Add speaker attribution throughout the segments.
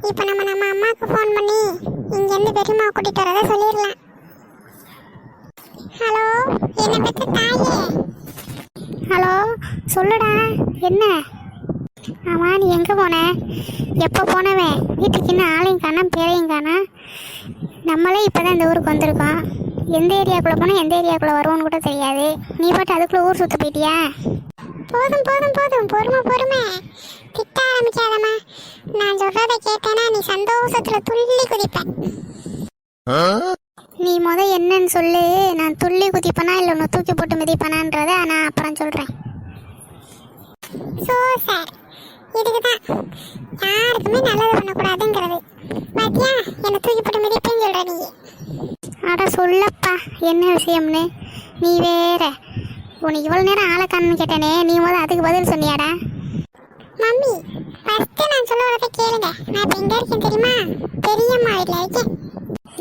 Speaker 1: இப்போ நம்ம அம்மாவுக்கு ஃபோன் பண்ணி இங்கேருந்து பெரியம்மா கூட்டிகிட்டு வரதை சொல்லிடலாம். ஹலோ, என்னை பற்றி தாயே.
Speaker 2: ஹலோ, சொல்லுடா. என்ன? ஆமாம், நீ எங்கே போன? எப்போ போனவன்? வீட்டுக்கு இன்னும் ஆளையும் காணா பேரையும் காணா. நம்மளே இப்போ தான் இந்த ஊருக்கு வந்திருக்கோம். எந்த ஏரியாக்குள்ளே போனால் எந்த ஏரியாக்குள்ளே வருவோன்னு கூட தெரியாது. நீ பாட்டு அதுக்குள்ளே ஊர் சுற்ற போயிட்டியா?
Speaker 1: போதும் போதும் போதும், பொறுமை. திட்ட ஆரம்பிக்காதம்மா. நான் சொல்றதை கேட்டேன்னா நீ சந்தோஷத்துல துள்ளி குதிப்ப.
Speaker 2: நீ என்னன்னு சொல்லு. நான் துள்ளி குதிப்பனா இல்லை உன்னை தூக்கி போட்டு மிதிப்பனான்றதை நான் அப்புறம் சொல்கிறேன்.
Speaker 1: ஸோ சார், இதுக்கு தான் யாருக்குமே நல்லது பண்ணக்கூடாதுங்கிறது. பாத்தியா, என்னை தூக்கி போட்டு மிதிப்பேன்னு சொல்ற நீ.
Speaker 2: அட சொல்லப்பா, என்ன விஷயம்னு. நீ வேற உனக்கு இவ்வளோ நேரம் ஆளை காணுன்னு கேட்டேனே, நீ அதுக்கு பதில் சொன்னியாடா?
Speaker 1: மம்மி, ஃபர்ஸ்ட் நான் சொல்ல வரதை கேளுங்க. நான் இப்போ எங்கே இருக்கேன் தெரியுமா? பெரியம்மா வீட்டில் இருக்கேன்.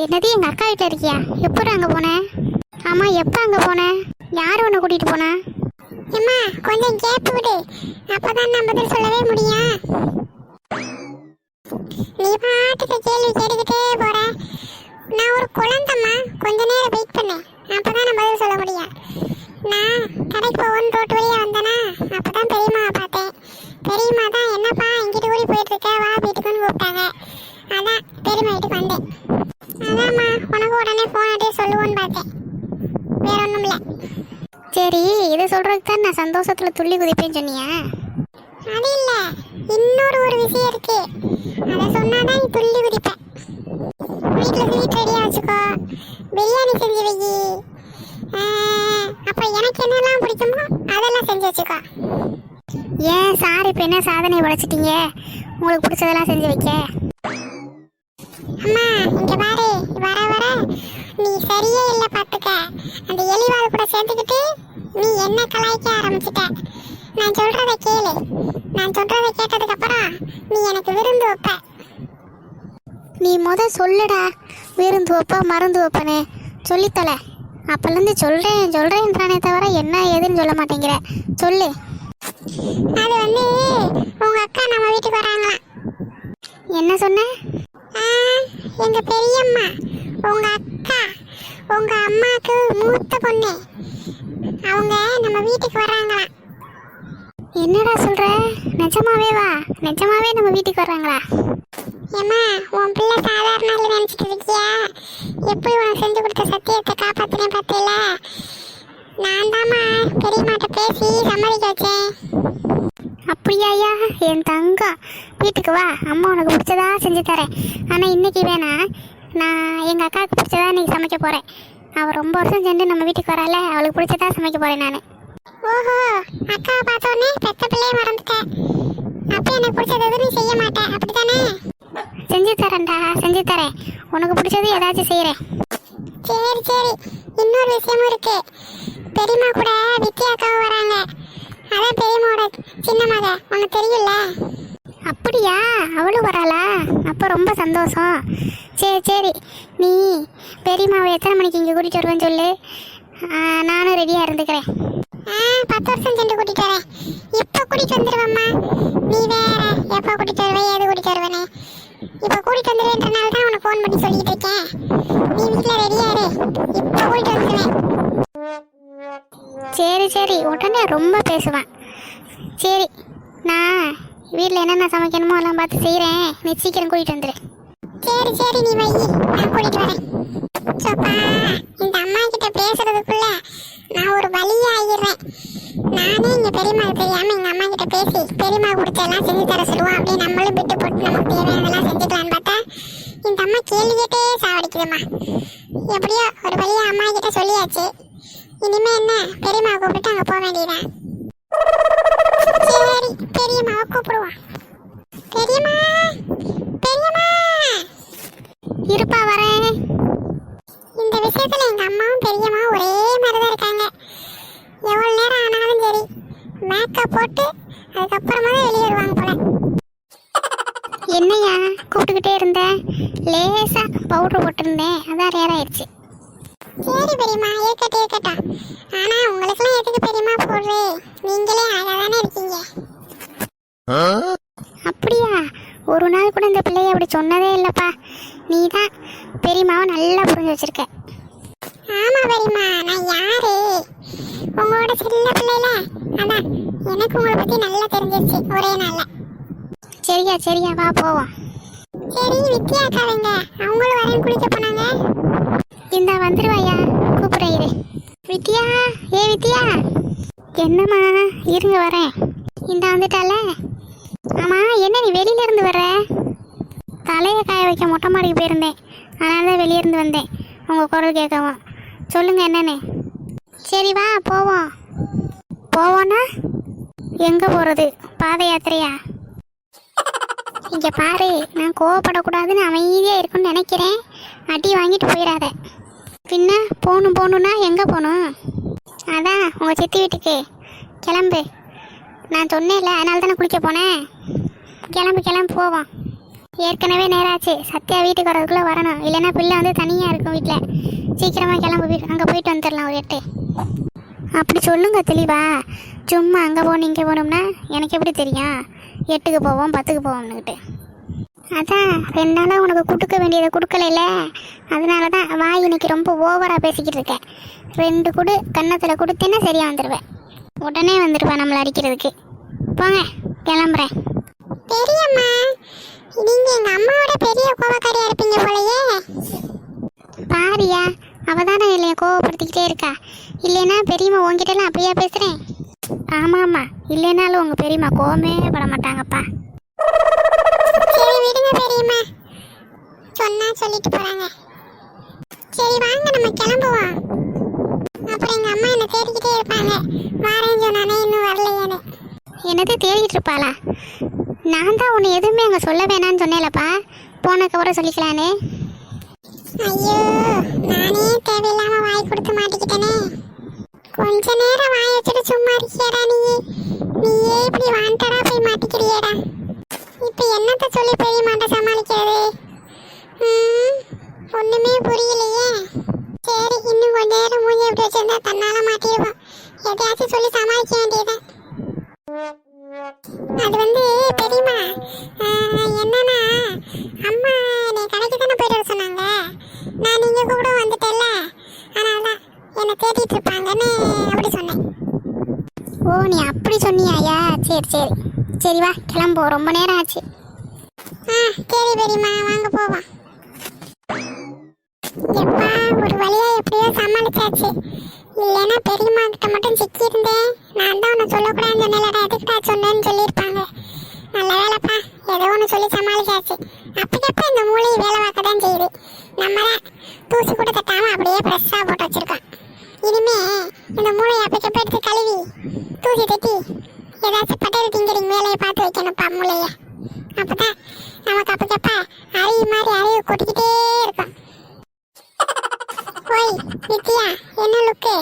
Speaker 2: என்னது, எங்கள் அக்கா வீட்டில் இருக்கியா? எப்படி அங்கே போனேன்? ஆமாம், எப்போ அங்கே போனேன்? யார் உன்னை கூட்டிகிட்டு போனா?
Speaker 1: அம்மா, கொஞ்சம் கேப்பு விடு, அப்போதான் நான் பதில் சொல்லவே முடியும். நீ பாட்டுக்கு கேள்வி கேட்டுக்கிட்டே போற. நான் ஒரு குழந்தைம்மா, கொஞ்ச நேரம் வெயிட் பண்ணேன், அப்போதான் நான் பதில் சொல்ல முடியும். நான் கடைக்கு போகணும் ரோட்டு வழியாக வந்தேனா, அப்போதான் பெரியம்மாவை பார்த்தேன். பெரியம்மா தான் என்னப்பா இங்கிட்டு ஓடி போயிட்டு இருக்க, வா வீட்டுக்குன்னு கூப்பிட்டாங்க. அதான் பெரியம்மா வீட்டுக்கு வந்தேன். அதாம்மா உனக்கு உடனே ஃபோன் அடியே சொல்லுவோன்னு பார்த்தேன், வேற ஒன்றும் இல்லை.
Speaker 2: சரி, இதை சொல்கிறதுக்கு தான் நான் சந்தோஷத்தில் துள்ளி குதிப்பேன்னு சொன்னியா?
Speaker 1: அது இல்லை, இன்னொரு விஷயம் இருக்கு. அதை சொன்னாதான் நீ துள்ளி குதிப்ப. வீட்டில் ஸ்வீட் ரெடியாக வச்சுக்கோ, பிரியாணி செஞ்சு வை. அப்புறம் எனக்கு என்னெல்லாம் பிடிக்குமோ அதெல்லாம் செஞ்சு வச்சுக்கோ.
Speaker 2: ஏன் சார் இப்போ என்ன சாதனை படைச்சிட்டீங்க? உங்களுக்கு பிடிச்சதெல்லாம் செஞ்சு வைக்க.
Speaker 1: அம்மா, இங்க பாரு, வர வர நீ சரியே இல்லை பார்த்துக்க. அந்த எலிவாள் கூட சேர்த்துக்கிட்டு நீ என்ன கலாய்க்க ஆரம்பிச்சிட்ட. நான் சொல்றதை கேளு. நான் சொல்றதை கேட்டதுக்கு அப்புறம் நீ எனக்கு விருந்து வைப்ப.
Speaker 2: நீ சொல்லுடா, விருந்து வைப்ப மருந்து வைப்பனே சொல்லித்தலை. அப்போலேருந்து சொல்கிறேன்றானே தவிர என்ன ஏதுன்னு சொல்ல மாட்டேங்கிற. சொல்லு.
Speaker 1: அது உங்க அக்கா நம்ம வீட்டுக்கு வராங்களாம்.
Speaker 2: என்ன சொன்ன?
Speaker 1: எங்க பெரியம்மா, உங்க அக்கா, உங்க அம்மாக்கு மூத்த பொண்ணு, அவங்க நம்ம வீட்டுக்கு வராங்களாம்.
Speaker 2: என்னடா சொல்ற? நிஜமாவே வா? நிஜமாவே நம்ம வீட்டுக்கு வர்றாங்களா?
Speaker 1: ஏம்மா, உன் பிள்ளை சாதாரண நினைச்சிட்டு இருக்கியா? எப்படி உனக்கு செஞ்சு கொடுத்த சத்தியத்தை காப்பாத்தினே பார்த்தீங்கள? நான் தாம்மா பெரியம்மாட்ட பேசி சம்மதிக்க வச்சேன்.
Speaker 2: அப்படியாயா? என் தங்கம், வீட்டுக்கு வா, அம்மா உனக்கு பிடிச்சதா செஞ்சு தரேன். ஆனால் இன்னைக்கு வேணா, நான் எங்கள் அக்காவுக்கு பிடிச்சதா இன்னைக்கு சமைக்க போகிறேன். அவள் ரொம்ப வருஷம் சென்று நம்ம வீட்டுக்கு வரால, அவளுக்கு பிடிச்சதா சமைக்க போகிறேன் நான்.
Speaker 1: ஓஹோ, அக்காவை பார்த்தோன்னே பெத்த பிள்ளையை மறந்துட்டேன். அப்போ எனக்கு பிடிச்சது எதுவும் செய்ய மாட்டேன், அப்படித்தானே?
Speaker 2: செஞ்சு தரேன்டா, செஞ்சு தரேன். உனக்கு பிடிச்சது ஏதாச்சும் செய்கிறேன்.
Speaker 1: சரி சரி, இன்னொரு விஷயமும் இருக்கு. பெரியம்மா கூட வித்யாக்காவும் வராங்க. அதான் பெரியம்மாவோட சின்ன மக, உனக்கு தெரியும்ல?
Speaker 2: அப்படியா? அவளும் வராளா? அப்போ ரொம்ப சந்தோஷம். சரி சரி, நீ பெரியம்மாவை எத்தனை மணிக்கு இங்கே கூட்டிகிட்டு வருவேன்னு சொல்லு, நானும் ரெடியாக இருந்துக்கிறேன்.
Speaker 1: 10 வருஷம் சென்று கூட்டிகிட்டு வரேன். இப்போ கூட்டிகிட்டு வந்துடுவேம்மா. நீ வேற எப்போ கூட்டிகிட்டு வருவேன், ஏது கூட்டிகிட்டு வருவேன்னு. இப்போ கூட்டிகிட்டு வந்துடுவேன்றனால தான் உனக்கு ஃபோன் பண்ணி சொல்லிட்டு இருக்கேன். நீ வீட்டில் ரெடியாக இரு, இப்போ கூட்டிகிட்டு வந்துடுவேன்.
Speaker 2: சரி சரி, உடனே ரொம்ப பேசுவேன். சரி, நான் வீட்டில் என்னென்ன சமைக்கணுமோ எல்லாம் பார்த்து செய்கிறேன். நீ சீக்கிரம் கூட்டிகிட்டு வந்துடு.
Speaker 1: சரி சரி, நீ வை, நான் கூட்டிகிட்டு வரேன். சோப்பா, இந்த அம்மா கிட்ட பேசுறதுக்குள்ள நான் ஒரு வழியா ஆகிடுறேன். நானே இங்க பெரியம்மா தெரியாம எங்க அம்மா கிட்ட பேசி பெரியம்மா கொடுத்தெல்லாம் செஞ்சு தர சொல்லுவோம். அப்படியே நம்மளும் விட்டு போட்டு நமக்கு தேவையானதெல்லாம் செஞ்சுக்கலான்னு பார்த்தா இந்த அம்மா கேள்வி கேட்டே சாவடிக்குதுமா. எப்படியோ ஒரு வழியா அம்மா கிட்ட சொல்லியாச்சு. இனிமே என்ன, பெரியம்மாவை கூப்பிட்டு அங்க போக வேண்டியதான். சரி, பெரியம்மாவை கூப்பிடுவோம். பெரியம்மா, பெரியம்மா.
Speaker 2: இருப்பா, வரேன்.
Speaker 1: இந்த விஷயத்துல எங்க அம்மாவும் பெரியம்மாவும் ஒரே மாதிரிதான் இருக்காங்க. எவ்வளவு நேரம் ஆனாலும் சரி, மேக்கப் போட்டு அதுக்கப்புறமா தான் வெளியே வருவாங்க போல.
Speaker 2: என்னையா கூப்பிட்டுக்கிட்டே இருந்தேன்? லேசா பவுடர் போட்டிருந்தேன், அதான் ரேர் ஆயிடுச்சு.
Speaker 1: சரி பெரியம்மா, இருக்கட்டும். ஆனா உங்களுக்குலாம் எதுக்கு பெரியம்மா போடுறே? நீங்களே அழகாதானே இருக்கீங்க.
Speaker 2: அப்படியா? ஒரு நாள் கூட இந்த பிள்ளைய முன்னாடி அப்படி சொன்னதே இல்லைப்பா. நீ தான் பெரியம்மாவை நல்லா புரிஞ்சு வச்சிருக்க.
Speaker 1: ஆமா பெரியம்மா, நான் யாரு? உங்களோட செல்ல பிள்ளைல. அதான் எனக்கு உங்களை பத்தி நல்லா தெரிஞ்சிருச்சு ஒரே நாள்ல.
Speaker 2: சரியா வா போவோம்.
Speaker 1: சரி வித்யா அக்காவங்க, அவங்களும் வரேன் குளிக்க போனாங்க.
Speaker 2: இந்த வந்துருவாயா, கூப்பிடுறேன் இரு. வித்யா, ஏ வித்யா. என்னம்மா, இருங்க வரேன். இந்த வந்துட்டால. ஆமா, என்ன நீ வெளியில இருந்து வர்ற? தலையை காய வைக்க மொட்டை மாடிக்கு போயிருந்தேன், அதனால தான் வெளியே இருந்து வந்தேன் உங்கள் குரல் கேட்கவும். சொல்லுங்க என்னன்னு. சரி வா போவோம். போவோன்னா எங்கே போகிறது? பாத யாத்திரையா? இங்கே பாரு, நான் கோவப்படக்கூடாதுன்னு அமைதியாக இருக்குன்னு நினைக்கிறேன். அடி வாங்கிட்டு போயிடாத. பின்ன போகணுன்னா எங்கே போகணும்? அதான் உங்கள் சித்தி வீட்டுக்கு. கிளம்பு, நான் சொன்னேன்ல, அதனால தானே குளிக்க போனேன். கிளம்பு போவோம். ஏற்கனவே நேராச்சு. சத்யா வீட்டுக்கு வரதுக்குள்ளே வரணும், இல்லைன்னா பிள்ளை வந்து தனியாக இருக்கும் வீட்டில். சீக்கிரமாக கிளம்பு, அங்கே போயிட்டு வந்துடலாம் ஒரு 8. அப்படி சொல்லுங்க தெளிவா. சும்மா அங்கே போகணும் இங்கே போகணும்னா எனக்கு எப்படி தெரியும்? 8க்கு போவோம் 10க்கு போவோம்னுக்கிட்டு. அதான் 2 நாளாக உனக்கு கொடுக்க வேண்டியதை கொடுக்கல, அதனால தான் வாய் இன்னைக்கு ரொம்ப ஓவராக பேசிக்கிட்டு இருக்கேன். 2 கொடு கன்னத்தில் கொடுத்தேன்னா சரியாக வந்துடுவேன். உடனே வந்துடுவேன் நம்மளை அடிக்கிறதுக்கு. போங்க, கிளம்புறேன்.
Speaker 1: பெரியம்மா, நீங்க எங்க அம்மாவோட பெரிய கோவக்காரியா இருப்பீங்க போலயே.
Speaker 2: பாரியா, அவ தானே இல்லையா கோவப்படுத்திக்கிட்டே இருக்கா. இல்லைன்னா பெரியம்மா உங்ககிட்டலாம் அப்படியா பேசுகிறேன்? ஆமாம், இல்லைனாலும் உங்கள் பெரியம்மா கோவமே பட மாட்டாங்கப்பா.
Speaker 1: சரி விடுங்க பெரியம்மா, சொன்னா சொல்லிட்டு போறாங்க. சரி வாங்க நம்ம கிளம்புவோம். அப்புறம் எங்க அம்மா என்ன தேடிக்கிட்டே இருப்பாங்க, வாரேன்னு சொன்னானே இன்னும் வரலையேன்னு.
Speaker 2: என்னது தேடிட்டு இருப்பாளா? நான் தான் உன்னை எதுவுமே அங்கே சொல்ல வேணான்னு சொன்னேன்லப்பா, போனதுக்கப்புறம் சொல்லிக்கலான்னு.
Speaker 1: ஐயோ, நானே தேவையில்லாம வாய் கொடுத்து மாட்டிக்கிட்டேனே. கொஞ்ச நேரம் வாய் வச்சுட்டு சும்மா இருக்கியடா நீயே இப்படி வாண்டடா போய் மாட்டிக்கிறியடா. இப்ப என்னத்த சொல்லி பெரியம்மாட்ட சமாளிக்கிறது? ஒண்ணுமே புரியலையே. சரி, இன்னும் கொஞ்ச நேரம் மூஞ்சி எப்படி வச்சிருந்தா தன்னால மாட்டிடுவோம். எதையாச்சும் சொல்லி சமாளிக்க வேண்டியதுதான். அது வந்து பெரியம்மா, என்னன்னா அம்மா என்னை கடைக்கு தானே போயிட்டு வர சொன்னாங்க. நான் நீங்க கூட வந்துட்டேன்ல, அதனாலதான் என்னை தேடிட்டு இருப்பாங்கன்னு அப்படி சொன்னேன்.
Speaker 2: ஓ, நீ அப்படி சொன்னியாயா? சரி வா கிளம்புவோம், ரொம்ப நேரம் ஆச்சு.
Speaker 1: சரி பெரியம்மா, வாங்க போவோம். எப்பா, ஒரு வழியா எப்படியோ சமாளிச்சாச்சு. இல்லைன்னா பெரியம்மா கிட்ட மட்டும் சிக்கியிருந்தேன். நான் தான் உன்னை சொல்லக்கூடாதுன்னு சொன்னேன்லடா, எதுக்குடா சொன்னேன்னு சொல்லியிருப்பாங்க. நல்ல வேலைப்பா, ஏதோ ஒன்று சொல்லி சமாளிச்சாச்சு. அப்பக்கப்ப இந்த மூளை வேலை பார்க்க தான் செய்யுது. நம்ம தான் தூசி கூட தட்டாமல் அப்படியே ஃப்ரெஷ்ஷாக போட்டு வச்சிருக்கோம். இனிமே இந்த மூளையை அப்பக்கப்ப எடுத்து கழுவி தூசி தட்டி ஏதாச்சும் பட்டையில் திங்கிறீங்க வேலையை பார்த்து வைக்கணும்ப்பா மூளையை. அப்பதான் நமக்கு அப்பக்கப்ப அறிவு மாதிரி அறிவு கொட்டிக்கிட்டே இருக்கும். ஓய் வித்யா, என்ன லுக்கு?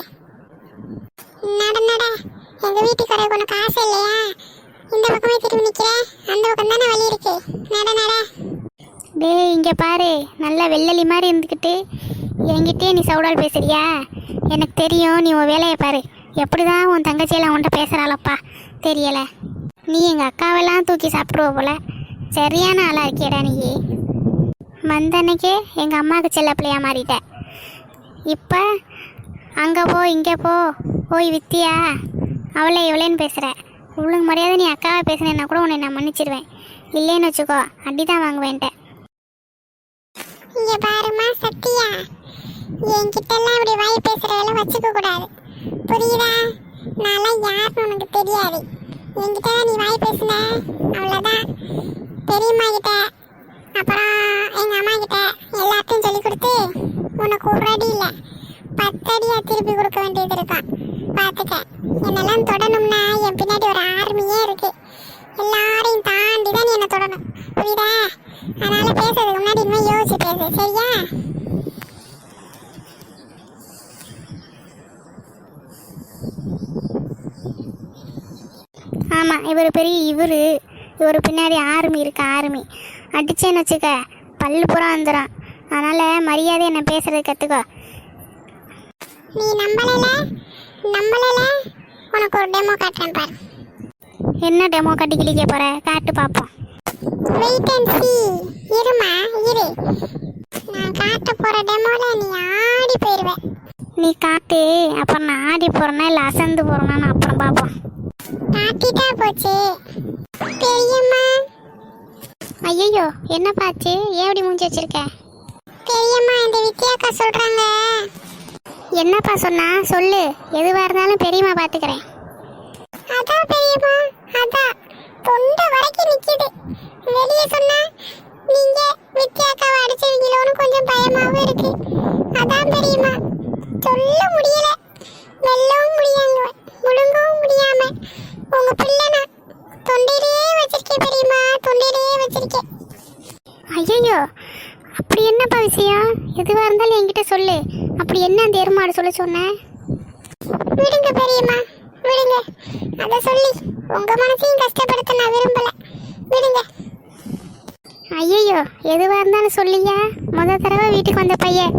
Speaker 1: நட எங்க வீட்டுக்கு வர உனக்கு ஆசை இல்லையா? இந்த பக்கமே திரும்பி நிக்கிற, அந்த பக்கம் தானே வழி இருக்கு. நட
Speaker 2: டேய், இங்கே பாரு, நல்லா வெள்ளலி மாதிரி இருந்துக்கிட்டு என்கிட்டே நீ சவுடால் பேசுறியா? எனக்கு தெரியும், நீ உன் வேலையை பாரு. எப்படிதான் உன் தங்கச்சியெல்லாம் உன்ட்ட பேசுகிறாளப்பா தெரியலை. நீ எங்கள் அக்காவெல்லாம் தூக்கி சாப்பிட்ருவ போல. சரியான ஆளாக இருக்கியடா நீ. வந்தன்னைக்கே எங்கள் அம்மாவுக்கு செல்ல பிள்ளையா மாறிட்ட. இப்போ அங்கே போ இங்கே போ, ஓய் வித்தியா அவளே இவளேன்னு பேசுகிற. உங்களுக்கு மரியாதை நீ அக்காவை பேசுனேன்னா கூட உன்னை நான் மன்னிச்சிடுவேன். இல்லைன்னு வச்சுக்கோ, அடி தான் வாங்குவேன்ட்ட.
Speaker 1: இங்க பாருமா சத்தியா, என்கிட்ட எல்லாம் இப்படி வாய் பேசுற வேலை வச்சுக்க கூடாது, புரியுதா? நான்லாம் யாருன்னு உனக்கு தெரியாது. என்கிட்ட நீ வாய் பேசுன அவ்வளோதான். பெரியம்மா கிட்ட அப்புறம் எங்க அம்மா கிட்ட எல்லாத்தையும் சொல்லி கொடுத்து உனக்கு ஒரு அடி இல்லை 10 அடியா திருப்பி கொடுக்க வேண்டியது இருக்கும். பார்த்துக்க, என்னெல்லாம் தொடணும்னா என் பின்னாடி ஒரு ஆர்மியே இருக்கு. எல்லாரையும் தாண்டி தான் நீ என்ன தொடணும், புரியுதா? அதனால பேசுறதுக்கு முன்னாடி இனிமே யோசிச்சு பேசு, சரியா?
Speaker 2: ஆமாம், இவர் பெரிய இவர் பின்னாடி ஆர்மி இருக்கு. ஆர்மி அடிச்சேன்னு வச்சுக்க பல்லு பூரா வந்துடும். அதனால் மரியாதை என்ன பேசுறது கற்றுக்கோ.
Speaker 1: நீ நம்பலைல உனக்கு ஒரு டெமோ காட்டுறேன் பாரு.
Speaker 2: என்ன டெமோ காட்டி கிளிக்க போகிற? காட்டு பார்ப்போம்.
Speaker 1: வெயிட் அண்ட் சீ. இருமா இரு, நான் காட்ட போற டெமோல நீ ஆடி போயிருவ.
Speaker 2: நீ காட்டு, அப்புறம் நான் ஆடி போகிறேன்னா இல்லை அசந்து போகிறேன்னா அப்புறம் பார்ப்போம்.
Speaker 1: காட்டிட்டா போச்சு. பெரியம்மா
Speaker 2: ஐயோ என்னப்பாச்சு, ஏன் இப்படி மூஞ்சி வச்சிருக்க?
Speaker 1: பெரியம்மா இந்த வித்யாக்கா சொல்றாங்க.
Speaker 2: என்னப்பா சொன்னா சொல்லு, எதுவாக இருந்தாலும் பெரியம்மா பார்த்துக்கிறேன்.
Speaker 1: அதான் பெரியம்மா, அதான் தொண்டை வரைக்கும் நிக்குது. வெளியே சொன்னா நீங்க வித்யாக்காவை அடிச்சிருக்கீங்களோன்னு கொஞ்சம் பயமாவும் இருக்கு. அதான் பெரியம்மா சொல்ல முடியல, மெல்லவும் முடியாங்க, முழுங்கவும் முடியாம உங்க பிள்ளைனா தொண்டையிலே வச்சிருக்கேன் பெரியம்மா, தொண்டையிலே வச்சிருக்கேன்.
Speaker 2: ஐயோ அப்படி என்னப்பா விஷயம், எதுவாக இருந்தாலும் என்கிட்ட சொல்லு. அப்படி என்ன அந்த எருமாடு சொல்ல சொன்னேன்?
Speaker 1: விடுங்க பெரியம்மா விடுங்க, அதை சொல்லி உங்க மனசையும் கஷ்டப்படுத்த நான் விரும்பல, விடுங்க.
Speaker 2: ஐயோ எதுவாக இருந்தாலும் சொல்லியா, தடவை வீட்டுக்கு வந்த பையன்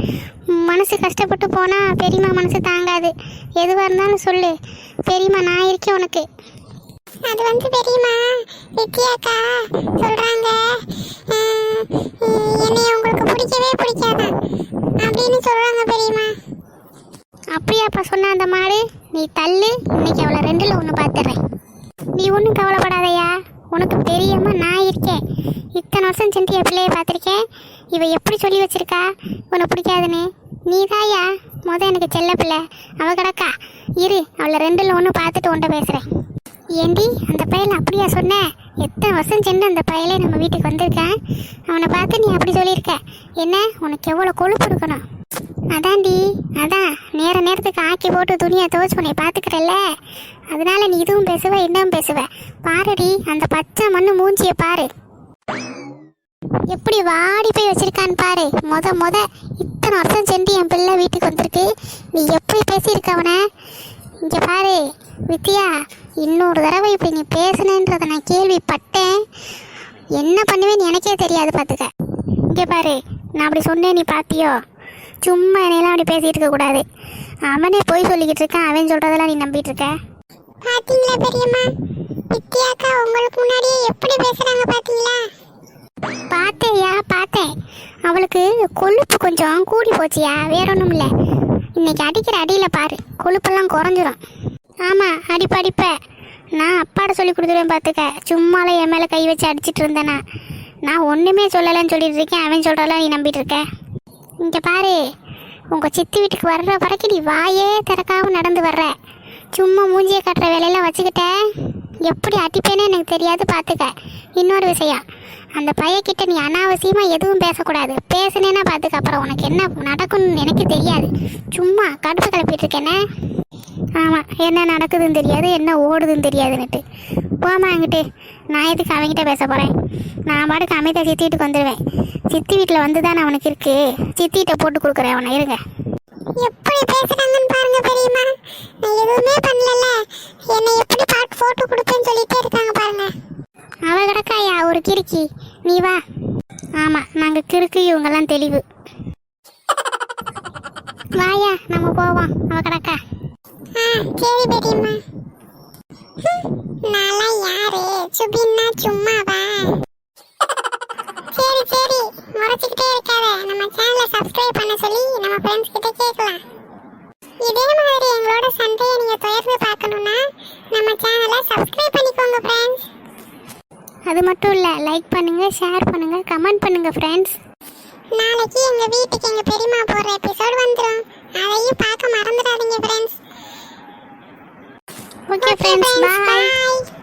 Speaker 2: மனசு கஷ்டப்பட்டு போனால் பெரியம்மா மனசு தாங்காது. எதுவாக இருந்தாலும் சொல்லு, பெரியம்மா நான் இருக்கேன் உனக்கு.
Speaker 1: அது வந்து பெரியம்மா வித்யாக்கா சொல்றாங்க, என்னைய உங்களுக்கு பிடிக்கவே பிடிக்காதான் அப்படின்னு சொல்றாங்க பெரியம்மா.
Speaker 2: அப்படியாப்பா சொன்ன அந்த மாடு, நீ தள்ளு, இன்னைக்கு அவளை ரெண்டில் ஒன்று பார்த்துடுறேன். நீ ஒன்றும் கவலைப்படாதையா, உனக்கு பெரியம்மா நான் இருக்கேன். இத்தனை வருஷம் சென்று என் பிள்ளையை பார்த்துருக்கேன். இவ எப்படி சொல்லி வச்சிருக்கா உன்னை பிடிக்காதுன்னு? நீ தாயா எனக்கு செல்ல பிள்ளை, அவ கிடக்கா. இரு, அவளை ரெண்டில் ஒன்று பார்த்துட்டு உன்ட்ட பேசுகிறேன். ஏண்டி அந்த பையனை அப்படியா சொன்ன? எத்தனை வருஷம் சென்று அந்த பையலே நம்ம வீட்டுக்கு வந்திருக்கேன். அவனை பார்த்து நீ அப்படி சொல்லியிருக்க. என்ன உனக்கு எவ்வளோ கொழுப்பு இருக்கணும்? அதான்டி, அதான் நேரத்துக்கு ஆக்கி போட்டு துணியை துவச்சி உன்னை பார்த்துக்கிறல்ல, அதனால நீ இதுவும் பேசுவ இன்னும் பேசுவ. பாருடி அந்த பச்சை மண்ணு மூஞ்சியை பாரு, எப்படி வாடி போய் வச்சிருக்கான்னு பாரு. முத இத்தனை வருஷம் சென்று என் பிள்ளை வீட்டுக்கு வந்திருக்கு, நீ எப்படி பேசியிருக்க அவனை? இங்கே பாரு வித்யா, இன்னொரு தடவை இப்படி நீ பேசுனேன்றதை நான் கேள்விப்பட்டேன். என்ன பண்ணுவேன்னு எனக்கே தெரியாது பார்த்துக்க. இங்கே பாரு, நான் அப்படி சொன்னேன் நீ பார்த்தியோ? சும்மா என்னையெல்லாம் அப்படி பேசிகிட்டு இருக்கக்கூடாது. அவனே போய் சொல்லிக்கிட்டு இருக்கான், அவன் சொல்கிறதெல்லாம் நீ நம்பிட்டு இருக்க.
Speaker 1: பாத்தீங்களா பெரியம்மா, வித்யாக்கா உங்களுக்கு முன்னாடியே எப்படி பேசுறாங்க பாத்தீங்களா?
Speaker 2: பார்த்தேயா பார்த்தேன். அவளுக்கு கொழுப்பு கொஞ்சம் கூடி போச்சியா, வேற ஒன்றும் இல்லை. இன்னைக்கு அடிக்கிற அடியில் பாரு, கொழுப்பெல்லாம் குறைஞ்சிரும். ஆமாம் அடிப்ப நான் அப்பாட சொல்லி கொடுத்துருவேன் பார்த்துக்க. சும்மால என் மேலே கை வச்சு அடிச்சிட்டு இருந்தேனா? நான் ஒன்றுமே சொல்லலைன்னு சொல்லிட்டு இருக்கேன், அவன் சொல்கிறலாம் நீ நம்பிட்டு இருக்க. இங்கே பாரு, உங்கள் சித்தி வீட்டுக்கு வர்ற வரைக்கும் நீ வாயே திறக்காமல் நடந்து வர்ற. சும்மா மூஞ்சியை கட்டுற வேலையெல்லாம் வச்சுக்கிட்ட எப்படி அடிப்பேனே எனக்கு தெரியாது பார்த்துக்க. இன்னொரு விஷயம், அந்த பையன்கிட்ட நீ அனாவசியமாக எதுவும் பேசக்கூடாது. பேசுனேன்னா பார்த்துக்க, அப்புறம் உனக்கு என்ன நடக்கும்னு எனக்கு தெரியாது. சும்மா கடுப்பு கிளப்பிட்டு இருக்கேனே. ஆமாம், என்ன நடக்குதுன்னு தெரியாது, என்ன ஓடுதுன்னு தெரியாதுன்னுட்டு போமா அங்கிட்டு. நான் எதுக்கு அவங்ககிட்ட பேச போகிறேன்? நான் பாட்டுக்கு அமைதியாக சித்தி வீட்டுக்கு வந்துடுவேன். சித்தி வீட்டில் வந்து தானே அவனுக்கு இருக்கு, சித்திகிட்ட போட்டு கொடுக்குறேன் அவனை. இருங்க,
Speaker 1: எப்படி பேசுறாங்கன்னு பாருங்க பெரியம்மா. நான் எதுவுமே பண்ணல, என்னை எப்படி பாட்டு போட்டு கொடுப்பேன்னு சொல்லிட்டே இருக்காங்க பாருங்க.
Speaker 2: அவ கிடக்காயா ஒரு கிறுக்கி, நீ வா. ஆமாம் நாங்கள் கிறுக்கு, இவங்கெல்லாம் தெளிவு. வாயா நம்ம போவோம், அவ கிடக்கா.
Speaker 1: சரி பெரியம்மா. நான்லாம் யாரு, சுபின்னா சும்மாவா? சரி முறைச்சிக்கிட்டே இருக்காத, நம்ம சேனலை சப்ஸ்கிரைப் பண்ண சொல்லி நம்ம ஃப்ரெண்ட்ஸ் கிட்ட கேட்கலாம். இதே மாதிரி எங்களோட சண்டையை நீங்க தொடர்ந்து பார்க்கணும்னா நம்ம சேனலை சப்ஸ்கிரைப் பண்ணிக்கோங்க ஃப்ரெண்ட்ஸ்.
Speaker 2: அது மட்டும் இல்லை, லைக் பண்ணுங்கள், ஷேர் பண்ணுங்கள், கமெண்ட் பண்ணுங்கள் ஃப்ரெண்ட்ஸ்.
Speaker 1: நாளைக்கு எங்க வீட்டுக்கு எங்க பெரியம்மா போடுற எபிசோட் வந்துடும், அதையும் பார்க்க மறந்துடாதீங்க ஃப்ரெண்ட்ஸ்.
Speaker 2: ஓகே ஃப்ரெண்ட்ஸ், பாய்.